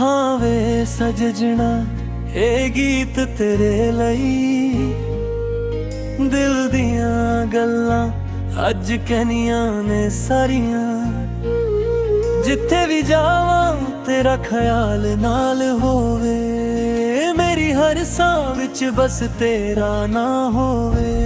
हाँ वे सजना ਇਹ ਗੀਤ ਤੇਰੇ ਲਈ ਦਿਲ ਦੀਆਂ ਗੱਲਾਂ ਅੱਜ ਕਹਿਨੀਆਂ ਨੇ ਸਾਰੀਆਂ ਜਿੱਥੇ ਵੀ ਜਾਵਾਂ ਤੇਰਾ ਖਿਆਲ ਨਾਲ ਹੋਵੇ ਮੇਰੀ ਹਰ ਸਾਹ ਵਿੱਚ ਬਸ ਤੇਰਾ ਨਾ ਹੋਵੇ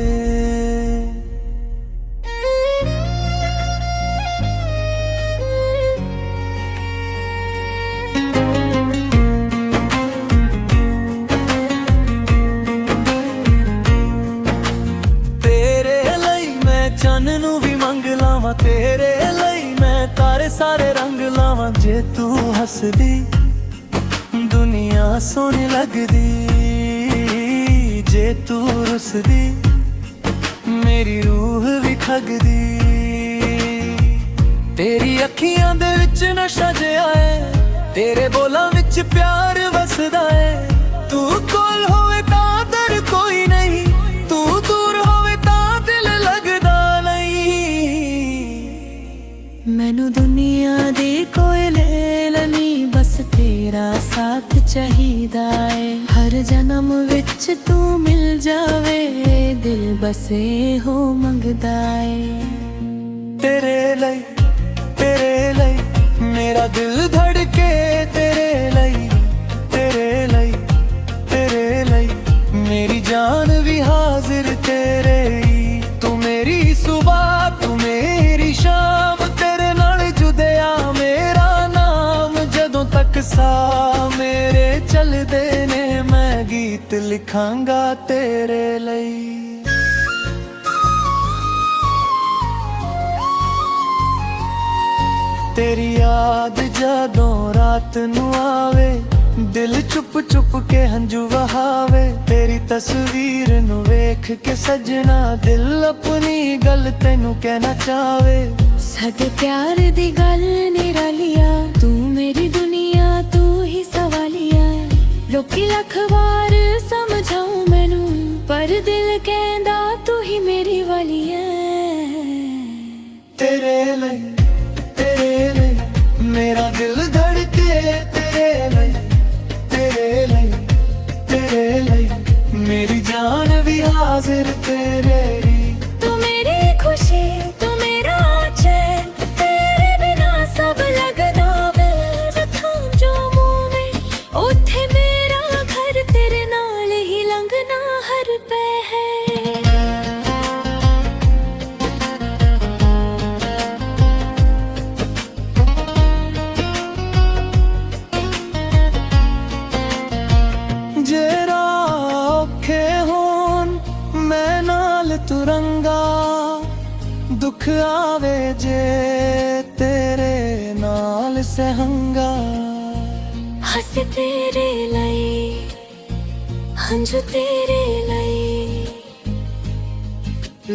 ਚੰਨ ਨੂੰ ਵੀ ਮੰਗ ਲਾਵਾਂ ਤੇਰੇ ਲਈ ਮੈਂ ਤਾਰੇ ਸਾਰੇ ਰੰਗ ਲਾਵਾਂ ਜੇ ਤੂੰ ਹੱਸਦੀ ਦੁਨੀਆ ਸੋਹਣੀ ਲੱਗਦੀ ਜੇ ਤੂੰ ਰੁੱਸਦੀ ਮੇਰੀ ਰੂਹ ਵੀ ਠੱਗਦੀ ਤੇਰੀ ਅੱਖੀਆਂ ਦੇ ਵਿੱਚ ਨਸ਼ਾ ਜਿਹਾ ਏ ਤੇਰੇ ਬੋਲਾਂ ਵਿੱਚ ਪਿਆਰ ਵਸਦਾ ਏ ਤੂੰ ਕੋਲ ਹੋਵੇ ਤਾਂ ਦਰ ਕੋਈ ਨਹੀਂ ਤੂੰ ਦੂਰ ਹੋਵੇ ਤਾਂ ਦਿਲ ਲੱਗਦਾ ਮੈਨੂੰ ਦੁਨੀਆ ਦੀ ਕੋਈ ਲੈਲ ਨਹੀਂ ਬਸ ਤੇਰਾ ਸਾਥ ਚਾਹੀਦਾ ਏ ਹਰ ਜਨਮ ਵਿੱਚ ਤੂੰ ਮਿਲ ਜਾਵੇ ਦਿਲ ਬਸ ਇਹੋ ਮੰਗਦਾ ਏ ਤੇਰੇ ਲਈ ਮੇਰਾ ਦਿਲ ਧੜਕੇ ਤੇਰੇ ਲਈ ਮੇਰੀ ਜਾਨ ਵੀ ਹਾਜ਼ਰ ਤੇਰੇ ਤੂੰ ਮੇਰੀ ਸੁਬਾਹ ਤੂੰ ਮੇਰੀ ਸ਼ਾਮ ਸਾਹ ਮੇਰੇ ਚੱਲਦੇ ਨੇ ਮੈਂ ਗੀਤ ਲਿਖਾਂਗਾ ਤੇਰੇ ਲਈ ਤੇਰੀ ਯਾਦ ਜਦੋਂ ਰਾਤ ਨੂੰ ਆਵੇ ਦਿਲ ਚੁੱਪ ਚੁੱਪ ਕੇ ਹੰਝੂ ਵਹਾਵੇ ਤੇਰੀ ਤਸਵੀਰ ਨੂੰ ਵੇਖ ਕੇ ਸਜਣਾ ਦਿਲ ਆਪਣੀ ਗੱਲ ਤੈਨੂੰ ਕਹਿਣਾ ਚਾਵੇ ਸਾਡੇ ਪਿਆਰ ਦੀ ਗੱਲ ਨਿਰਾਲੀਆ ਤੂੰ ਮੇਰੀ ਦੁਨੀਆ ਤੂੰ ਹੀ ਸਵਾਲੀਆ ਲੋਕੀ ਲੱਖ ਵਾਰ ਸਮਝਾਉ ਮੈਨੂੰ ਪਰ ਦਿਲ ਕਹਿੰਦਾ ਤੂੰ ਹੀ ਮੇਰੀ ਵਾਲੀ ਐ ਤੇਰੇ ਲਈ ਮੇਰਾ ਦਿਲ ਧੜਕੇ ਤੇਰੇ ਲਈ ਮੇਰੀ ਜਾਨ ਵੀ ਹਾਜ਼ਰ ਤੇਰੇ ਤੂੰ ਮੇਰੀ ਖੁਸ਼ੀ ਤੂੰ ਮੇਰਾ ਚੈਨ ਤੇਰੇ ਬਿਨਾ ਸਭ ਲੱਗਦਾ ਵੇ ਜਿੱਥੋਂ ਜੋ ਮੂੰਹ ਮੇ ਉੱਥੇ ਮੇਰਾ ਘਰ ਤੇਰੇ ਨਾਲ ਹੀ ਲੰਘਣਾ ਹਰ ਪਹਿਰ ਤੁਰੰਗਾ ਦੁੱਖ ਆਵੇ ਜੇ ਤੇਰੇ ਨਾਲ ਸਹੰਗਾ ਹੱਸ ਤੇਰੇ ਲਈ ਹੰਝੂ ਤੇਰੇ ਲਈ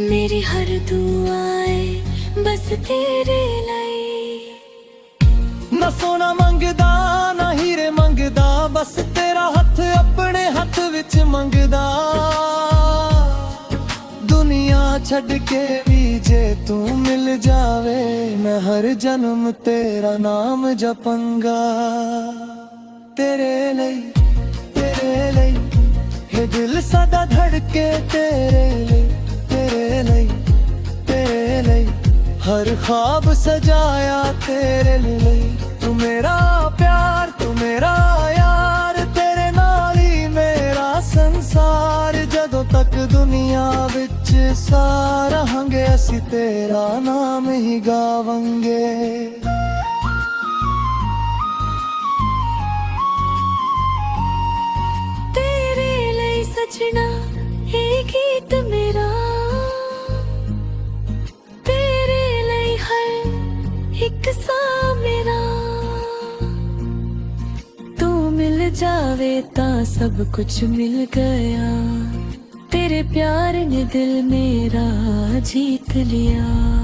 ਮੇਰੀ ਹਰ ਦੁਆ ਏ ਬਸ ਤੇਰੇ ਲਈ ਨਾ ਸੋਨਾ ਮੰਗਦਾ ਨਾ ਹੀਰੇ ਮੰਗਦਾ ਬਸ ਤੇਰਾ ਹੱਥ ਆਪਣੇ ਹੱਥ ਵਿੱਚ ਮੰਗਦਾ ਦੁਨੀਆ ਛੱਡ ਕੇ ਵੀ ਜੇ ਤੂੰ ਮਿਲ ਜਾਵੇ ਮੈਂ ਹਰ ਜਨਮ ਤੇਰਾ ਨਾਮ ਜਪਾਂਗਾ ਤੇਰੇ ਲਈ ਇਹ ਦਿਲ ਸਦਾ ਧੜਕੇ ਤੇਰੇ ਲਈ ਹਰ ਖ਼ਾਬ ਸਜਾਇਆ ਤੇਰੇ ਲਈ ਤੂੰ ਮੇਰਾ ਪਿਆਰ ਤੂੰ ਮੇਰਾ ਯਾਰ ਤੇਰੇ ਨਾਲ ਹੀ ਮੇਰਾ ਸੰਸਾਰ ਜਦੋਂ ਤੱਕ ਦੁਨੀਆ ਵਿੱਚ ਸਾਹ ਰਹਾਂਗੇ ਅਸੀਂ ਤੇਰਾ ਨਾਮ ਹੀ ਗਾਵਾਂਗੇ ਤੇਰੇ ਲਈ ਸਜਣਾ ਇਹ ਗੀਤ ਮੇਰਾ ਤੇਰੇ ਲਈ ਹਰ ਇੱਕ ਸਾਹ ਮੇਰਾ ਤੂੰ ਮਿਲ ਜਾਵੇ ਤਾਂ ਸਭ ਕੁਝ ਮਿਲ ਗਿਆ तेरे प्यार ने दिल मेरा जीत लिया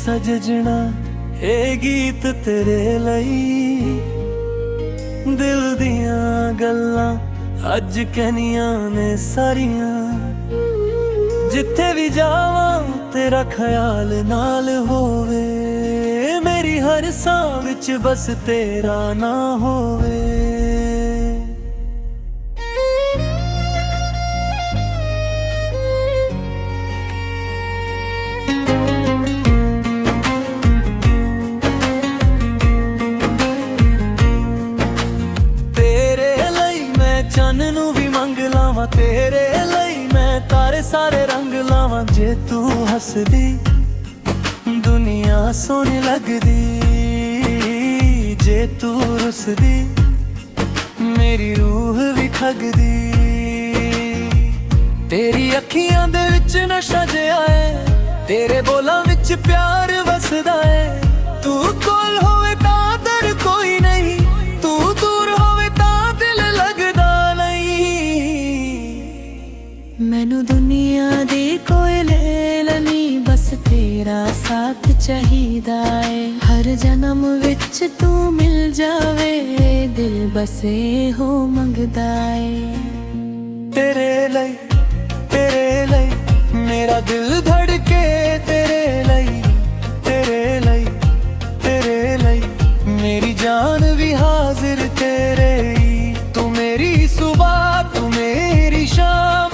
ਸਜਣਾ ਇਹ ਗੀਤ ਤੇਰੇ ਲਈ। ਦਿਲ ਦੀਆਂ ਗੱਲਾਂ ਅੱਜ ਕਹਿਨੀਆਂ ਨੇ ਸਾਰੀਆਂ, ਜਿੱਥੇ ਵੀ ਜਾਵਾਂ ਤੇਰਾ ਖਿਆਲ ਨਾਲ ਹੋਵੇ, ਮੇਰੀ ਹਰ ਸਾਹ ਵਿੱਚ ਬਸ ਤੇਰਾ ਨਾ ਹੋਵੇ। ਚੰਨ ਨੂੰ ਵੀ ਮੰਗ ਲਾਵਾਂ, ਤੇਰੇ ਲਈ ਮੈਂ ਤਾਰੇ ਸਾਰੇ ਰੰਗ ਲਾਵਾਂ। ਜੇ ਤੂੰ ਹੱਸਦੀ ਦੁਨੀਆ ਸੋਹਣੀ ਲੱਗਦੀ, ਜੇ ਤੂੰ ਰੁੱਸਦੀ ਮੇਰੀ ਰੂਹ ਵੀ ਠੱਗਦੀ। ਤੇਰੀ ਅੱਖੀਆਂ ਦੇ ਵਿੱਚ ਨਸ਼ਾ ਜਿਹਾ ਏ, ਤੇਰੇ ਬੋਲਾਂ ਵਿੱਚ ਪਿਆਰ ਵਸਦਾ ਏ। ਤੂੰ ਕੋਲ ਹੋਵੇ ਤਾਂ ਦਰ ਕੋਈ ਨਹੀਂ, ਤੂੰ ਦੂਰ ਹੋਵੇ ਤਾਂ ਦਿਲ ਲੱਗਦਾ। ਮੈਨੂੰ ਦੁਨੀਆ ਦੀ ਕੋਈ ਲੈਲ ਨਹੀਂ, ਬਸ ਤੇਰਾ ਸਾਥ ਚਾਹੀਦਾ ਏ। ਹਰ ਜਨਮ ਵਿੱਚ ਤੂੰ ਮਿਲ ਜਾਵੇ, ਦਿਲ ਬਸ ਇਹੋ ਮੰਗਦਾ ਏ। ਤੇਰੇ ਲਈ ਮੇਰਾ ਦਿਲ ਧੜਕੇ, ਤੇਰੇ ਲਈ ਮੇਰੀ ਜਾਨ ਵੀ ਹਾਜ਼ਰ ਤੇਰੇ ਹੀ। ਤੂੰ ਮੇਰੀ ਸੁਬਾਹ, ਤੂੰ ਮੇਰੀ ਸ਼ਾਮ,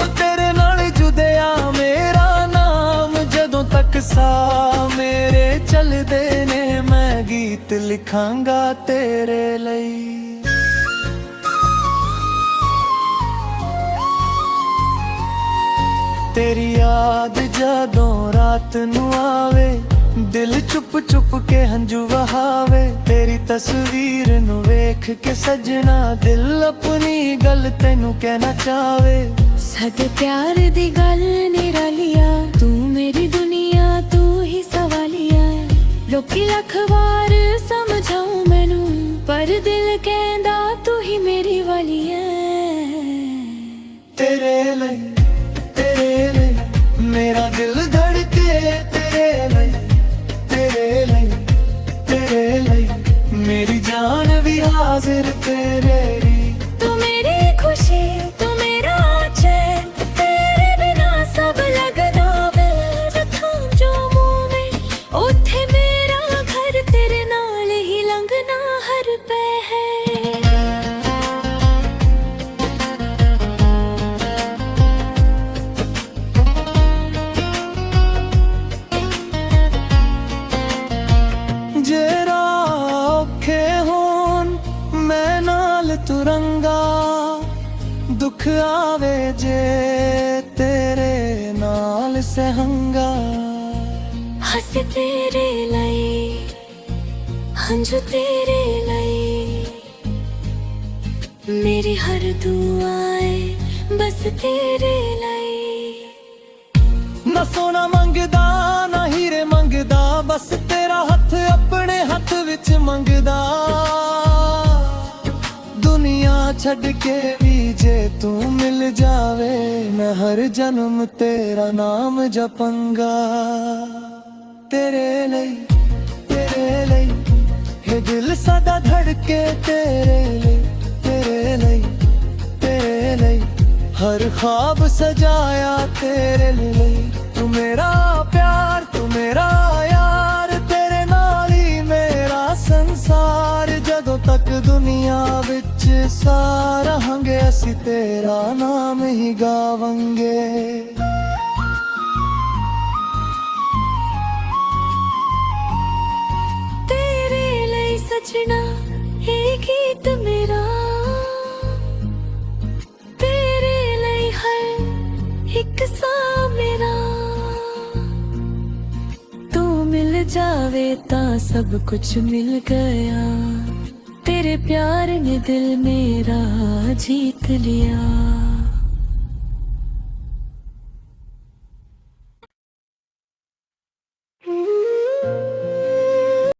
ਸਾਹ ਮੇਰੇ ਚੱਲਦੇ ਨੇ, ਮੈਂ ਗੀਤ ਲਿਖਾਂਗਾ ਤੇਰੇ ਲਈ। ਤੇਰੀ ਯਾਦ ਜਦੋਂ ਰਾਤ ਨੂੰ ਆਵੇ, ਦਿਲ ਚੁੱਪ ਚੁੱਪ ਕੇ ਹੰਝੂ ਵਹਾਵੇ। ਤੇਰੀ ਤਸਵੀਰ ਨੂੰ ਵੇਖ ਕੇ ਸਜਣਾ, ਦਿਲ ਆਪਣੀ ਗੱਲ ਤੈਨੂੰ ਕਹਿਣਾ ਚਾਵੇ। ਸਾਡੇ ਪਿਆਰ ਦੀ ਗੱਲ ਨਿਰਾਲੀਆ, ਤੂੰ ਮੇਰੀ ਦੁਨੀਆ ਤੂੰ ਹੀ ਸਵਾਲੀਆ। ਲੋਕੀ ਲੱਖ ਵਾਰ ਸਮਝਾਉ ਮੈਨੂੰ, ਪਰ ਦਿਲ ਕਹਿੰਦਾ ਤੂੰ ਹੀ ਮੇਰੀ ਵਾਲੀ ਐ। ਤੇਰੇ ਲਈ ਮੇਰਾ ਦਿਲ ਧੜਕੇ, ਤੇਰੇ ਲਈ ਮੇਰੀ ਜਾਨ ਵੀ ਹਾਜ਼ਰ ਤੇਰੇ ਹੀ। ਤੂੰ ਮੇਰੀ ਖੁਸ਼ੀ, ਤੂੰ ਮੇਰਾ ਚੈਨ, ਤੇਰੇ ਬਿਨਾ ਸਭ ਲੱਗਦਾ ਵੇ। ਥਾਂ ਜੋ ਮੂੰਹ ਨੇ ਉੱਥੇ ਮੇਰਾ ਘਰ, ਤੇਰੇ ਨਾਲ ਹੀ ਲੰਘਣਾ ਹਰ ਪਹਿਰ। ਤੁਰੰਗਾ ਦੁੱਖ ਆਵੇ ਜੇ ਤੇਰੇ ਨਾਲ ਸਹੰਗਾ। ਹੱਸ ਤੇਰੇ ਲਈ, ਹੰਝੂ ਤੇਰੇ ਲਈ, ਮੇਰੀ ਹਰ ਦੁਆ ਏ ਬਸ ਤੇਰੇ ਲਈ। ਨਾ ਸੋਨਾ ਮੰਗਦਾ ਨਾ ਹੀਰੇ ਮੰਗਦਾ, ਬਸ ਤੇਰਾ ਹੱਥ ਆਪਣੇ ਹੱਥ ਵਿੱਚ ਮੰਗਦਾ। ਦੁਨੀਆ ਛੱਡ ਕੇ ਵੀ ਜੇ ਤੂੰ ਮਿਲ ਜਾਵੇ, ਮੈਂ ਹਰ ਜਨਮ ਤੇਰਾ ਨਾਮ ਜਪਾਂਗਾ। ਤੇਰੇ ਲਈ ਇਹ ਦਿਲ ਸਦਾ ਧੜਕੇ, ਤੇਰੇ ਲਈ ਹਰ ख्वाब ਸਜਾਇਆ ਤੇਰੇ ਲਈ। ਤੂੰ ਮੇਰਾ ਪਿਆਰ, ਤੂੰ ਮੇਰਾ ਯਾਰ, ਤੇਰੇ ਨਾਲ ਹੀ ਮੇਰਾ ਸੰਸਾਰ। ਜਦੋਂ ਤੱਕ ਦੁਨੀਆ ਵਿੱਚ ਸਾਹ ਰਹਾਂਗੇ, ਅਸੀਂ ਤੇਰਾ ਨਾਮ ਹੀ ਗਾਵਾਂਗੇ। ਤੇਰੇ ਲਈ ਸਜਣਾ ਇਹ ਗੀਤ ਮੇਰਾ, ਤੇਰੇ ਲਈ ਹਰ ਇੱਕ ਸਾਹ ਮੇਰਾ। ਤੂੰ ਮਿਲ ਜਾਵੇ ਤਾਂ ਸਭ ਕੁਝ ਮਿਲ ਗਿਆ, तेरे प्यार ने दिल मेरा जीत लिया।